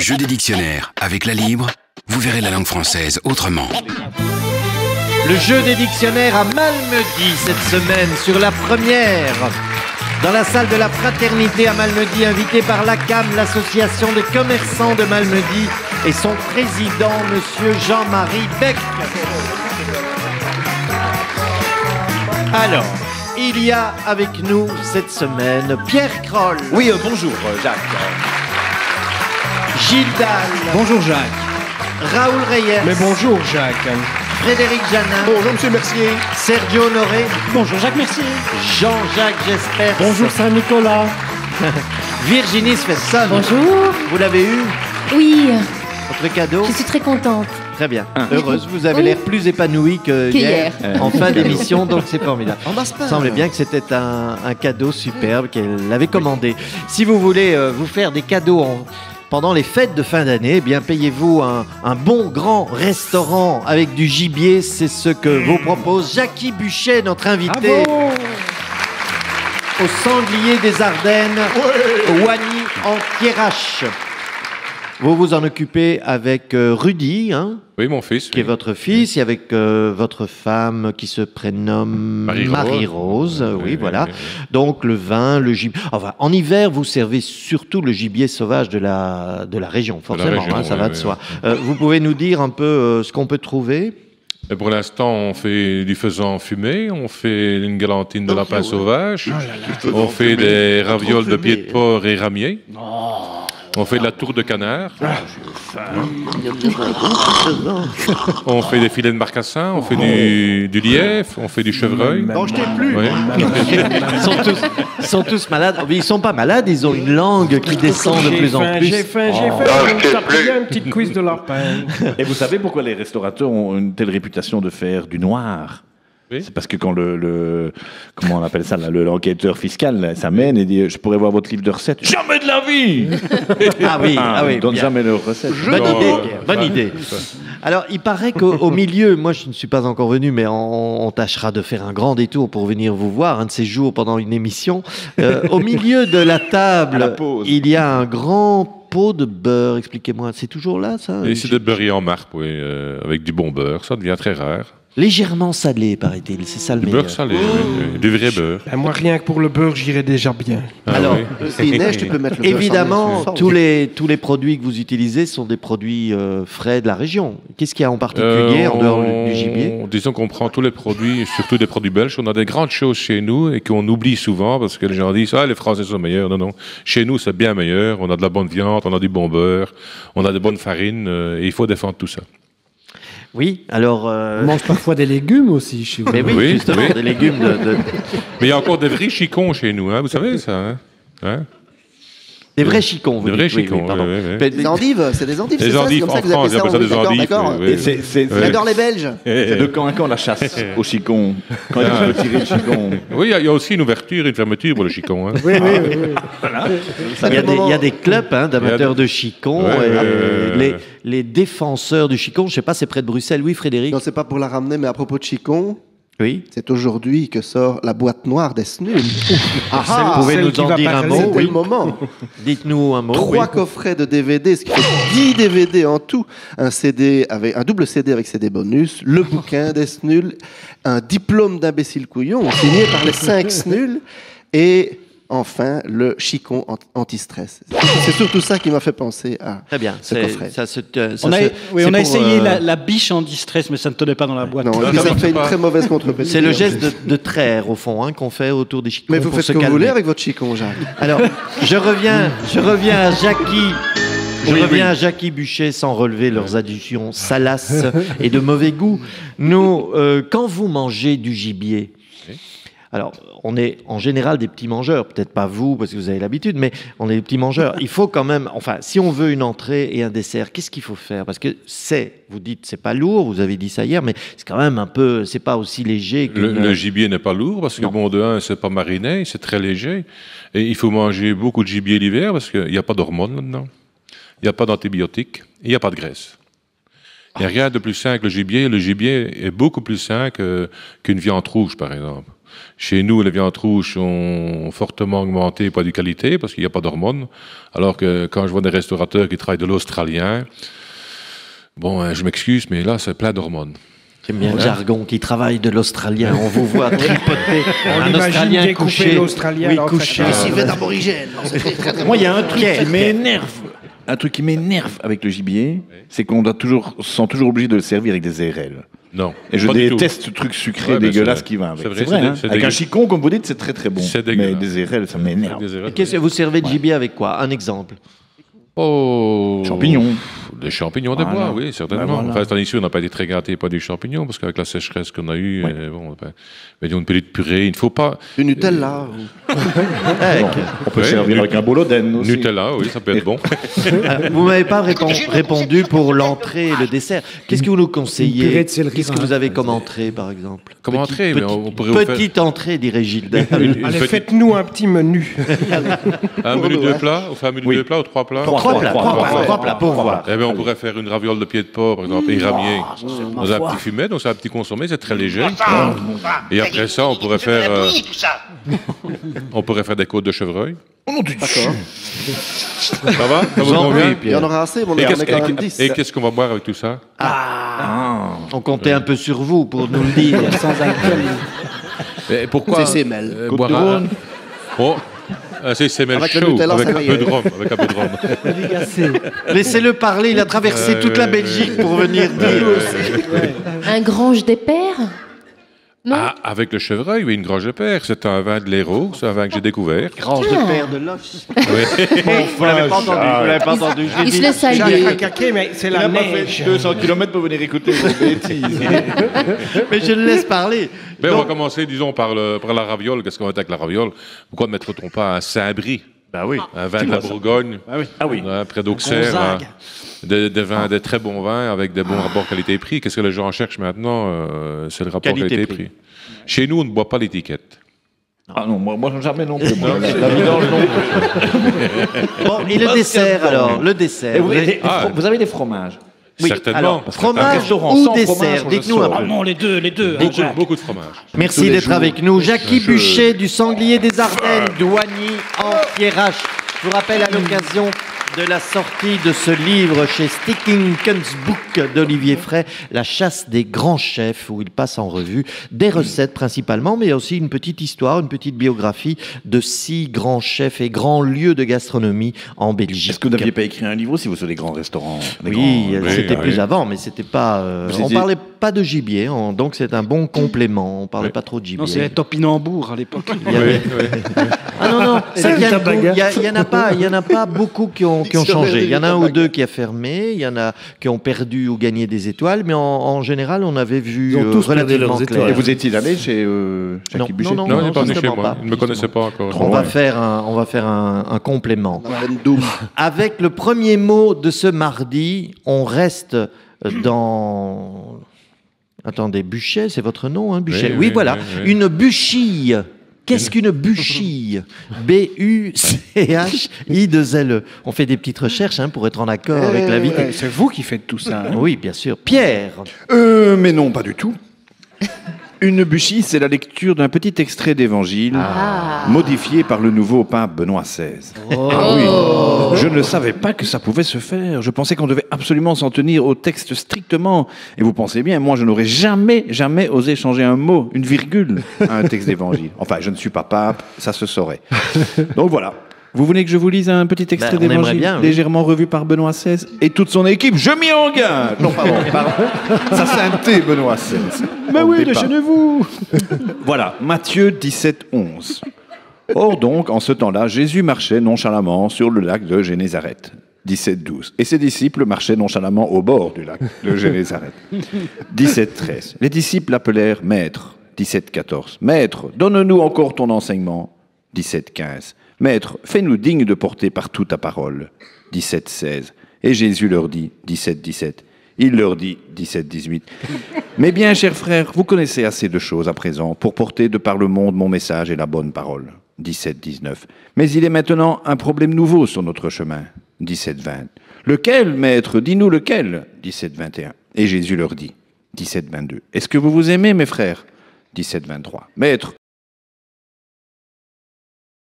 jeu des dictionnaires. Avec la Libre, vous verrez la langue française autrement. Le jeu des dictionnaires à Malmedy cette semaine sur la première. Dans la salle de la Fraternité à Malmedy, invité par l'ACAM, l'association des commerçants de Malmedy, et son président, monsieur Jean-Marie Beck. Alors, il y a avec nous cette semaine Pierre Kroll. Oui, bonjour Jacques. Gilles Dalle. Bonjour Jacques. Raoul Reyes. Mais bonjour Jacques. Frédéric Janin. Bonjour Monsieur Mercier. Sergio Honoré. Bonjour Jacques Mercier. Jean-Jacques Gespers. Bonjour Saint-Nicolas. Virginie Svensson. Bonjour. Vous l'avez eu, Oui, votre cadeau? je suis très contente. Très bien. Heureuse, vous avez l'air plus épanoui que hier, en fin d'émission, donc c'est formidable. Il semblait bien que c'était un cadeau superbe qu'elle avait commandé. Si vous voulez vous faire des cadeaux pendant les fêtes de fin d'année, eh bien payez-vous un bon grand restaurant avec du gibier. C'est ce que vous propose Jackie Buchet, notre invité. Au Sanglier des Ardennes, Wany en Thiérache. Vous vous en occupez avec Rudy, hein, Oui, mon fils. qui est votre fils, et avec votre femme qui se prénomme Marie-Rose. Oui, voilà. Donc le vin, le gibier. Enfin, en hiver, vous servez surtout le gibier sauvage de la région, forcément, région, ça oui, va de oui, soi. Vous pouvez nous dire un peu ce qu'on peut trouver? Et pour l'instant, on fait du faisan fumé, on fait une galantine de lapin sauvage, on fait des ravioles de pied de porc et ramier, on fait de la tour de canard, on fait des filets de marcassin, on fait du lièvre, on fait du chevreuil. Non, je t'ai plus. Oui. Ils sont tous malades. Mais ils sont pas malades, ils ont une langue qui descend de plus en plus. J'ai faim. T'as pris une petite cuisse de lapin. Et vous savez pourquoi les restaurateurs ont une telle réputation de faire du noir? Oui. C'est parce que quand comment on appelle ça, l'enquêteur fiscal là, s'amène et dit « Je pourrais voir votre livre de recettes ». Jamais de la vie. Ah oui, Donne bien. jamais leurs recettes. Bonne idée. Alors, il paraît qu'au milieu, moi je ne suis pas encore venu, mais on tâchera de faire un grand détour pour venir vous voir un de ces jours pendant une émission. Au milieu de la À la table, pause. il y a un grand pot de beurre. Expliquez-moi, c'est toujours là ça? Et c'est de beurre en marque, oui, avec du bon beurre, ça devient très rare. Légèrement salé, paraît-il, c'est ça le Du meilleur. beurre salé, oui, du vrai beurre. Ben, moi, rien que pour le beurre, j'irais déjà bien. Ah Alors, oui. S'il neige, tu peux mettre le beurre évidemment, sans tous les produits que vous utilisez sont des produits frais de la région. Qu'est-ce qu'il y a en particulier en dehors du gibier? Disons qu'on prend tous les produits, surtout des produits belges. On a des grandes choses chez nous et qu'on oublie souvent parce que les gens disent « Ah, les Français sont meilleurs ». Non, non. Chez nous, c'est bien meilleur. On a de la bonne viande, on a du bon beurre, on a de bonnes farines et il faut défendre tout ça. Oui, alors... On mange parfois des légumes aussi chez vous. Mais oui, Oui, justement, oui. des légumes de... Mais il y a encore des vrais chicons chez nous, hein, vous savez ça, hein? Des vrais chicons, vous Des vrais dites. Oui, chicons, oui, pardon. oui, oui, oui. Mais- Des endives, c'est des endives, Les c'est ça, c'est endives, comme en ça que vous France, appelez ils ça. appellent ça des D'accord, endives. d'accord. oui, oui. On adore les Belges. C'est de camp à camp la chasse au chicon. Quand il faut tirer le chicon. Oui, il y a aussi une ouverture et une fermeture pour le chicon. Hein. Oui. Il y a des clubs d'amateurs de chicons. Ouais, et ouais. les défenseurs du chicon, je ne sais pas, c'est près de Bruxelles. Oui, Frédéric? Non, c'est pas pour la ramener, mais à propos de Chicon, Oui. c'est aujourd'hui que sort la boîte noire des Snuls. Vous pouvez celle nous qui en va dire un pas mot? C'était Oui. le moment. Dites-nous un mot. 3 coffrets de DVD, ce qui fait 10 DVD en tout. Un double CD avec CD bonus, le bouquin des Snuls, un diplôme d'imbécile couillon signé par les 5 Snuls et enfin le Chicon anti-stress. C'est surtout ça qui m'a fait penser à Très bien. ce coffret. On a essayé la... la biche en distress, mais ça ne tenait pas dans la boîte. Non, et puis ça fait une très mauvaise contre-pédale. C'est le geste de traire, au fond, qu'on fait autour des chicons. Mais vous pour faites se ce que vous calmer. voulez avec votre Chicon, Jacques. Alors, je reviens à Jackie. À Jackie Buchet sans relever leurs additions salaces et de mauvais goût. Nous, quand vous mangez du gibier, alors on est en général des petits mangeurs, peut-être pas vous parce que vous avez l'habitude, mais on est des petits mangeurs. Il faut quand même, enfin, si on veut une entrée et un dessert, qu'est-ce qu'il faut faire? Parce que vous dites, c'est pas lourd, vous avez dit ça hier, mais c'est quand même un peu, c'est pas aussi léger que Le gibier n'est pas lourd parce que, Non. bon, de un, c'est pas mariné, c'est très léger. Et il faut manger beaucoup de gibier l'hiver parce qu'il n'y a pas d'hormones là-dedans. Il n'y a pas d'antibiotiques, il n'y a pas de graisse. Il n'y a rien de plus sain que le gibier. Le gibier est beaucoup plus sain qu'une viande rouge, par exemple. Chez nous, les viandes rouges sont fortement augmentées, pas de qualité, parce qu'il n'y a pas d'hormones. Alors que quand je vois des restaurateurs qui travaillent de l'australien, bon, je m'excuse, mais là, c'est plein d'hormones. J'aime bien le jargon qui travaille de l'australien. On vous voit tripoter On un l'imagine Australien découper couché. l'Australien Oui, dans le couché. tracteur. S'il fait d'aborigène. Non, c'est très, très Moi, bon. il y a un truc Pierre, qui m'énerve. Un truc qui m'énerve avec le gibier, c'est qu'on se sent toujours obligé de le servir avec des érelles. Non. Et je pas du tout. déteste ce truc sucré Ouais, ben, dégueulasse c'est- qui va avec. c'est vrai, C'est vrai, c'est hein. c'est Avec un dégueu- chicon, comme vous dites, c'est très très bon. C'est Mais dégueulasse. des érelles, ça m'énerve. Des érelles. Qu'est-ce que vous servez de gibier avec quoi? Un exemple. Oh. Champignons. Des champignons de Voilà. bois, oui, certainement. Ben voilà. Enfin, tandis ici, on n'a pas été très gâtés par des champignons, parce qu'avec la sécheresse qu'on a eue, bon, ben, mais une petite purée, il ne faut pas. Du Nutella. On peut Ouais, servir nu- avec un boloden aussi. Nutella, oui, ça peut être bon. Vous m'avez pas répondu pour l'entrée et le dessert. Qu'est-ce que vous nous Une purée conseillez? de céleri Qu'est-ce que râpé. vous avez comme entrée, par exemple? Comme entrée, mais on pourrait vous faire- Petite entrée, dirait Gilles. Une Allez, petite- faites-nous un petit menu. un menu de plats, on fait un menu Oui. de plats ou trois plats. Trois plats, pour voir. Eh bien, on pourrait faire une raviole de pied de porc, par exemple, et ramier dans un petit fumet, donc c'est un petit consommé, c'est très léger. Et après ça, on pourrait faire, on pourrait faire des côtes de chevreuil. Oh non, tu Ça va? Ça vous J'en convient? Il y en aura assez, mais on Et en qu'est-ce a quand même 10. et qu'est-ce qu'on va boire avec tout ça? On comptait un peu sur vous pour nous le dire. Sans alcool. Et pourquoi C'est Semel. boire de un... Rhône. Oh, c'est Semel Avec le chaud, Nutella, avec ça un va y peu aller. de rhum. Avec un peu de rhum. Laissez-le parler, il a traversé toute la Belgique pour venir dire. Un grange des pères? Non. Ah, avec le chevreuil, oui, une grange de père. C'est un vin de l'Hérault, c'est un vin que j'ai découvert. Grange de père de Loche. Oui. Vous l'avez pas entendu, vous l'avez pas entendu. Je l'ai Il se dit. laisse Jacques aller. Racaquet, mais c'est la neige. 200 km pour venir écouter vos bêtises. Mais je le laisse parler. Mais on va Donc, commencer, disons, par la raviole. Qu'est-ce qu'on va faire avec la raviole? Pourquoi ne mettrait-on pas un Saint-Brie? Bah oui. Un vin de la Bourgogne, Ah oui. près d'Auxerre. Gonzague. Des vins, des très bons vins avec des bons rapports qualité-prix. Qu'est-ce que les gens cherchent maintenant? C'est le rapport Qualité-prix. qualité-prix. Chez nous, on ne boit pas l'étiquette. Ah non, moi jamais non plus. moi. La vidange non plus. bon, et le dessert alors? Le dessert. Et Ah. vous avez des fromages. Oui, Certainement. alors, Parce Un fromage restaurant ou sans dessert? fromage, Dites-nous un je peu. Non, les deux. Beaucoup de fromage. Merci Tous les d'être jours. avec nous. Jackie Buchet du Sanglier des Ardennes, Douanier en Thiérache. Je vous rappelle à l'occasion de la sortie de ce livre chez Sticking Kunstbook d'Olivier Fray, La chasse des grands chefs, où il passe en revue des recettes principalement, mais aussi une petite histoire, une petite biographie de 6 grands chefs et grands lieux de gastronomie en Belgique. Est-ce que vous n'aviez pas écrit un livre aussi, vous, sur les grands restaurants les Oui, grands- c'était oui. plus avant, mais c'était pas. Vous on étiez- parlait pas de gibier, donc c'est un bon complément. On parlait Oui. pas trop de gibier. Non, c'est les topinambours à l'époque. Il y avait- Ah non, non, ça Et vient le de tabaga. goût. Il y en a pas beaucoup qui ont changé. Il y en a un ou deux qui a fermé, il y en a qui ont perdu ou gagné des étoiles, mais en général, on avait vu Ils ont tous perdu relativement leurs clair. Et vous étiez allé chez Jackie Non, Buchet non, Non, il n'est pas venu chez justement moi. pas, Il ne me connaissait pas encore. On va faire un complément. On a une double. Avec le premier mot de ce mardi, on reste dans... Attendez, Buchet, c'est votre nom, hein, Buchet? Oui, Oui, oui, voilà. oui, oui. Une buchille. Qu'est-ce qu'une buchille? B-U-C-H-I-2-L-E. On fait des petites recherches pour être en accord avec l'invité. C'est vous qui faites tout ça. hein. Oui, bien sûr. Pierre. Mais non, pas du tout. Une buchie, c'est la lecture d'un petit extrait d'évangile modifié par le nouveau pape Benoît XVI. Ah oui, je ne savais pas que ça pouvait se faire. Je pensais qu'on devait absolument s'en tenir au texte strictement. Et vous pensez bien, moi, je n'aurais jamais osé changer un mot, une virgule à un texte d'évangile. Enfin, je ne suis pas pape, ça se saurait. Donc voilà. Vous voulez que je vous lise un petit extrait Ben, on aimerait d'évangile bien, oui. légèrement revu par Benoît XVI et toute son équipe? Je m'y engage. Non, pardon, sa sainteté, Benoît XVI. Mais On oui, ne dit pas. déchaînez-vous. Voilà, Matthieu 17, 11. Or donc, en ce temps-là, Jésus marchait nonchalamment sur le lac de Génézareth. 17, 12. Et ses disciples marchaient nonchalamment au bord du lac de Génézareth. 17, 13. Les disciples l'appelèrent Maître. 17, 14. Maître, donne-nous encore ton enseignement. 17, 15. Maître, fais-nous dignes de porter partout ta parole. 17, 16. Et Jésus leur dit, 17, 17. Il leur dit, 17, 18. Mais bien, chers frères, vous connaissez assez de choses à présent pour porter de par le monde mon message et la bonne parole. 17, 19. Mais il est maintenant un problème nouveau sur notre chemin. 17, 20. Lequel, maître? Dis-nous lequel? 17, 21. Et Jésus leur dit, 17, 22. Est-ce que vous vous aimez, mes frères? 17, 23. Maître,